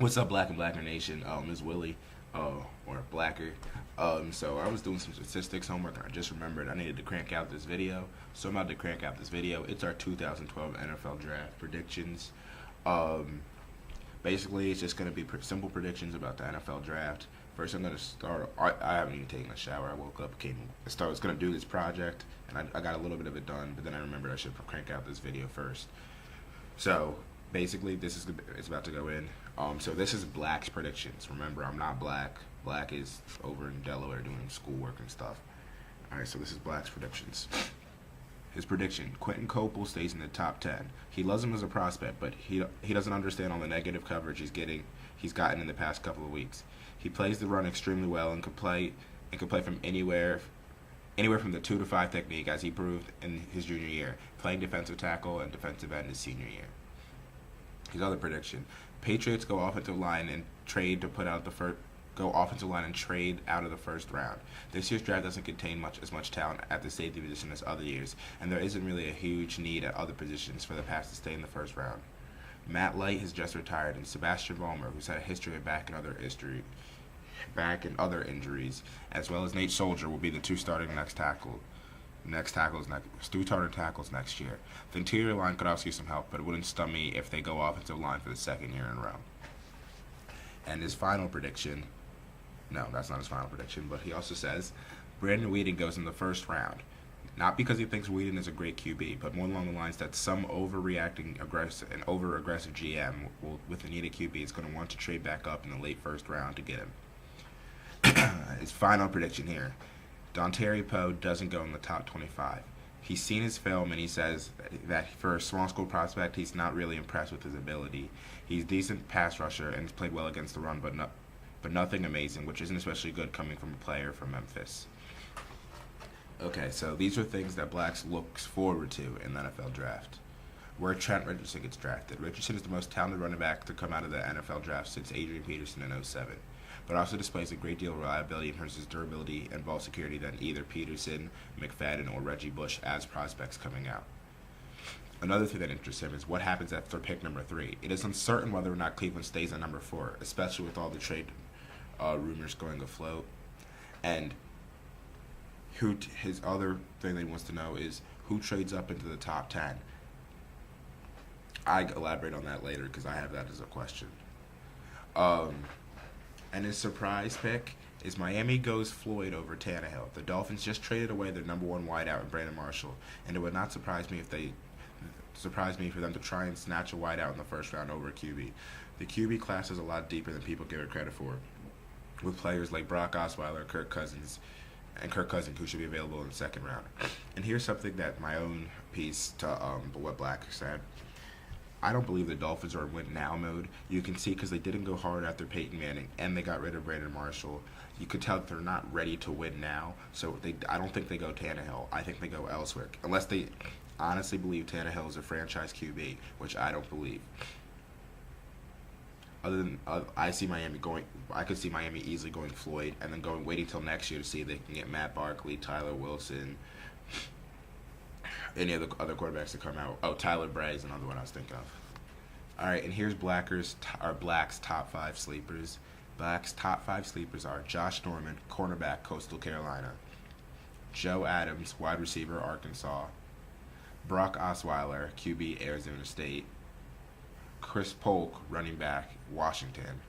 What's up, Black and Blacker Nation? It's Willie, or Blacker. So I was doing some statistics homework, and I just remembered I needed to crank out this video. So I'm about to crank out this video. It's our 2012 NFL Draft predictions. Um, Basically, it's just going to be simple predictions about the NFL Draft. First, I'm going to start. I haven't even taken a shower. I woke up, I was going to do this project, and I got a little bit of it done. But then I remembered I should crank out this video first. So basically, it's about to go in. So this is Black's predictions. Remember, I'm not Black. Black is over in Delaware doing schoolwork and stuff. All right, so this is Black's predictions. His prediction: Quentin Copel stays in the top 10. He loves him as a prospect, but he doesn't understand all the negative coverage he's gotten in the past couple of weeks. He plays the run extremely well and can play from anywhere from the 2 to 5 technique, as he proved in his junior year, playing defensive tackle and defensive end his senior year. His other prediction: Patriots go offensive line and trade to put out the first. Go offensive line and trade out of the first round. This year's draft doesn't contain as much talent at the safety position as other years, and there isn't really a huge need at other positions for the Pats to stay in the first round. Matt Light has just retired, and Sebastian Vollmer, who's had a history of back and other injuries, as well as Nate Soldier, will be the two starting tackles next year. The interior line could also use some help, but it wouldn't stun me if they go offensive line for the second year in a row. And his final prediction, no, that's not his final prediction, but he also says Brandon Weeden goes in the first round. Not because he thinks Weeden is a great QB, but more along the lines that some over-aggressive GM with the need of QB is going to want to trade back up in the late first round to get him. His final prediction here: Dontari Poe doesn't go in the top 25. He's seen his film, and he says that for a small school prospect, he's not really impressed with his ability. He's a decent pass rusher and has played well against the run, but nothing amazing, which isn't especially good coming from a player from Memphis. Okay, so these are things that Blacks looks forward to in the NFL Draft. Where Trent Richardson gets drafted. Richardson is the most talented running back to come out of the NFL Draft since Adrian Peterson in '07, but also displays a great deal of reliability in terms of his durability and ball security than either Peterson, McFadden, or Reggie Bush as prospects coming out. Another thing that interests him is what happens after pick number 3. It is uncertain whether or not Cleveland stays at number 4, especially with all the trade rumors going afloat. And his other thing that he wants to know is who trades up into the top 10. I elaborate on that later because I have that as a question. And his surprise pick is Miami goes Floyd over Tannehill. The Dolphins just traded away their number 1 wideout in Brandon Marshall, and it would not surprise me for them to try and snatch a wideout in the first round over a QB. The QB class is a lot deeper than people give it credit for, with players like Brock Osweiler, Kirk Cousins, who should be available in the second round. And here's something that my own piece to what Black said. I don't believe the Dolphins are in win now mode. You can see because they didn't go hard after Peyton Manning, and they got rid of Brandon Marshall. You could tell that they're not ready to win now. So I don't think they go Tannehill. I think they go elsewhere, unless they honestly believe Tannehill is a franchise QB, which I don't believe. I could see Miami easily going Floyd, and then waiting till next year to see if they can get Matt Barkley, Tyler Wilson, any of the other quarterbacks that come out. Oh, Tyler Bray is another one I was thinking of. All right, and here's Black's top 5 sleepers. Black's top 5 sleepers are Josh Norman, cornerback, Coastal Carolina; Joe Adams, wide receiver, Arkansas; Brock Osweiler, QB, Arizona State; Chris Polk, running back, Washington;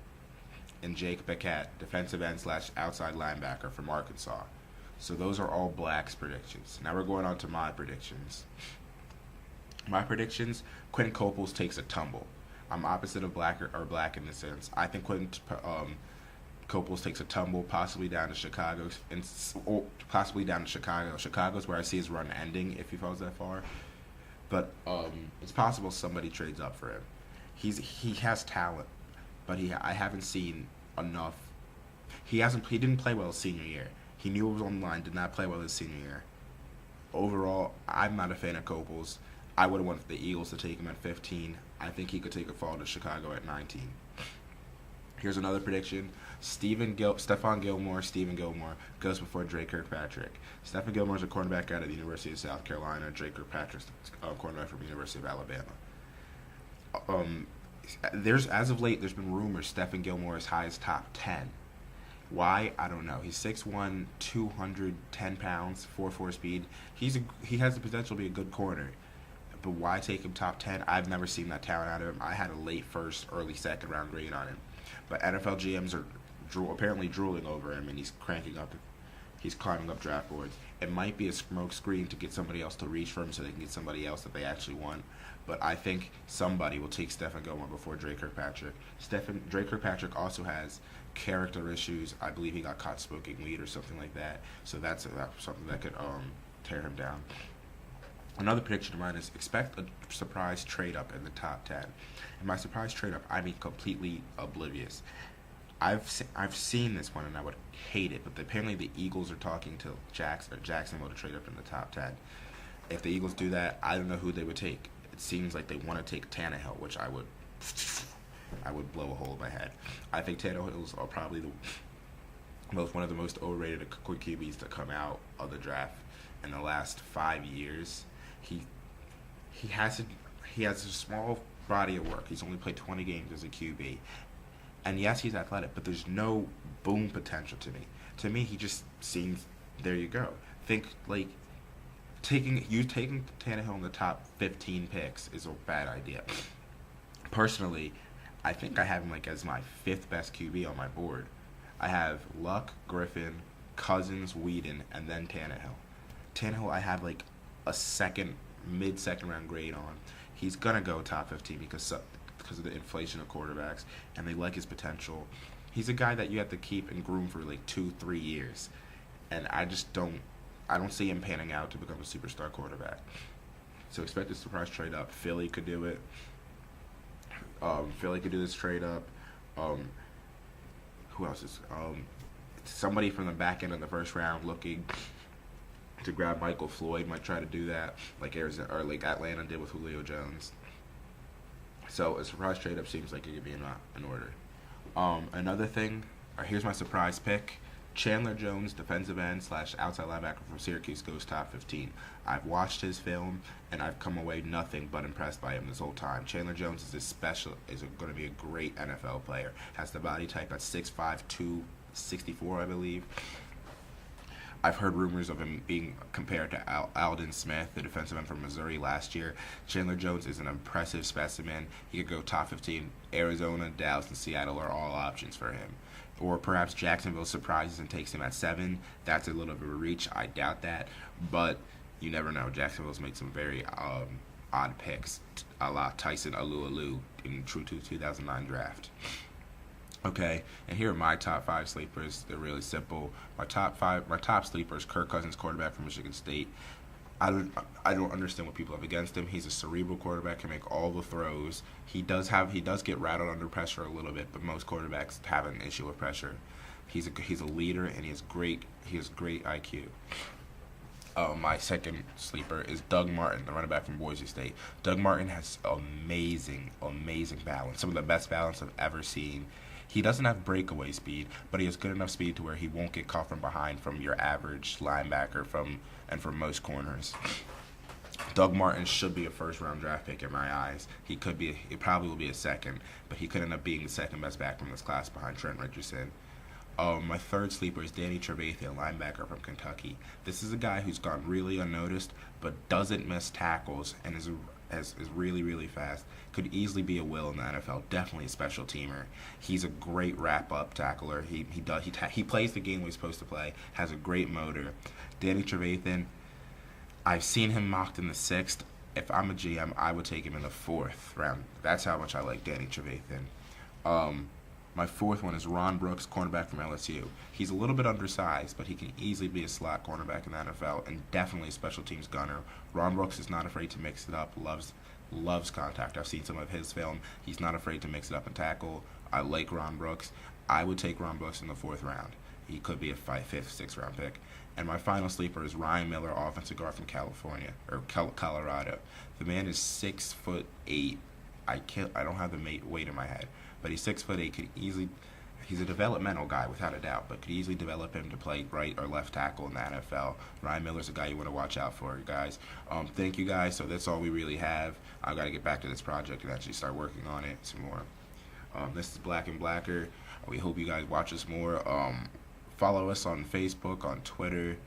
and Jake Beckett, defensive end / outside linebacker from Arkansas. So those are all Black's predictions. Now we're going on to my predictions. My predictions: Quentin Copels takes a tumble. I'm opposite of Black in this sense. I think Quentin Copels takes a tumble, possibly down to Chicago, Chicago's where I see his run ending if he falls that far. But it's possible somebody trades up for him. He has talent, but I haven't seen enough. He didn't play well his senior year. He knew it was on the line, did not play well his senior year. Overall, I'm not a fan of Copels. I would have wanted the Eagles to take him at 15. I think he could take a fall to Chicago at 19. Here's another prediction. Stephen Gilmore goes before Drake Kirkpatrick. Stephen Gilmore's a cornerback out of the University of South Carolina. Drake Kirkpatrick's a cornerback from the University of Alabama. as of late, there's been rumors Stephen Gilmore as high as top 10. Why? I don't know. He's 6'1", 210 pounds, 4.4 speed. He has the potential to be a good corner. But why take him top 10? I've never seen that talent out of him. I had a late first, early second round grade on him. But NFL GMs are apparently drooling over him, and he's climbing up draft boards. It might be a smoke screen to get somebody else to reach for him so they can get somebody else that they actually want. But I think somebody will take Stephen Gilmore before Drake Kirkpatrick. Drake Kirkpatrick also has character issues. I believe he got caught smoking weed or something like that. So that's something that could tear him down. Another prediction of mine is expect a surprise trade up in the top 10. And by surprise trade up, I mean completely oblivious. I've seen this one and I would hate it, but apparently the Eagles are talking to Jacksonville to trade up in the top 10. If the Eagles do that, I don't know who they would take. It seems like they want to take Tannehill, which I would blow a hole in my head. I think Tannehill's are probably one of the most overrated QBs to come out of the draft in the last 5 years. He has a small body of work. He's only played 20 games as a QB. And yes, he's athletic, but there's no boom potential to me. To me, he just seems, there you go. Think like taking Tannehill in the top 15 picks is a bad idea. Personally, I think I have him like as my 5th best QB on my board. I have Luck, Griffin, Cousins, Whedon, and then Tannehill. Tannehill, I have like a mid-second round grade on. He's gonna go top 15 because of the inflation of quarterbacks, and they like his potential. He's a guy that you have to keep and groom for like 2-3 years, and I don't see him panning out to become a superstar quarterback. So expect a surprise trade up. Philly could do it. Philly could do this trade up. Who else is somebody from the back end of the first round looking to grab Michael Floyd might try to do that, like Arizona or like Atlanta did with Julio Jones. So a surprise trade up seems like it could be in order. Another thing, here's my surprise pick. Chandler Jones, defensive end / outside linebacker from Syracuse, goes top 15. I've watched his film and I've come away nothing but impressed by him this whole time. Chandler Jones is going to be a great NFL player. Has the body type at 6'5", 264, I believe. I've heard rumors of him being compared to Aldon Smith, the defensive end from Missouri last year. Chandler Jones is an impressive specimen. He could go top 15. Arizona, Dallas, and Seattle are all options for him. Or perhaps Jacksonville surprises and takes him at 7. That's a little bit of a reach. I doubt that. But you never know. Jacksonville's made some very odd picks, a la Tyson Alualu in true 2009 draft. Okay, and here are my top 5 sleepers. They're really simple. My top sleepers: Kirk Cousins, quarterback from Michigan State. I don't understand what people have against him. He's a cerebral quarterback, can make all the throws. He does get rattled under pressure a little bit, but most quarterbacks have an issue with pressure. He's a leader and he has great IQ. My second sleeper is Doug Martin, the running back from Boise State. Doug Martin has amazing balance, some of the best balance I've ever seen. He doesn't have breakaway speed, but he has good enough speed to where he won't get caught from behind from your average linebacker from most corners. Doug Martin should be a first-round draft pick in my eyes. He probably will be a second, but he could end up being the second best back from this class behind Trent Richardson. My third sleeper is Danny Trevathan, linebacker from Kentucky. This is a guy who's gone really unnoticed, but doesn't miss tackles and is really fast. Could easily be a will in the NFL. Definitely a special teamer. He's a great wrap-up tackler. He plays the game he's supposed to play. Has a great motor. Danny Trevathan, I've seen him mocked in the 6th. If I'm a GM, I would take him in the 4th round. That's how much I like Danny Trevathan. My 4th one is Ron Brooks, cornerback from LSU. He's a little bit undersized, but he can easily be a slot cornerback in the NFL and definitely a special teams gunner. Ron Brooks is not afraid to mix it up, loves contact. I've seen some of his film. He's not afraid to mix it up and tackle. I like Ron Brooks. I would take Ron Brooks in the 4th round. He could be a 5th, 6th round pick. And my final sleeper is Ryan Miller, offensive guard from Colorado. The man is 6'8". I don't have the weight in my head, but he's 6'8". He's a developmental guy without a doubt, but could easily develop him to play right or left tackle in the NFL. Ryan Miller's a guy you want to watch out for, guys. Thank you guys. So that's all we really have. I've got to get back to this project and actually start working on it some more. This is Black and Blacker. We hope you guys watch us more. Follow us on Facebook, on Twitter.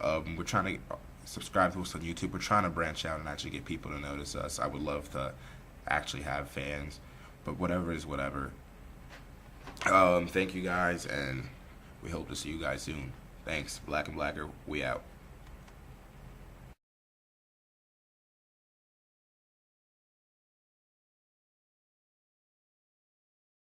We're trying to subscribe to us on YouTube. We're trying to branch out and actually get people to notice us. I would love to actually have fans, but whatever is whatever. Thank you guys, and we hope to see you guys soon. Thanks. Black and Blacker, we out.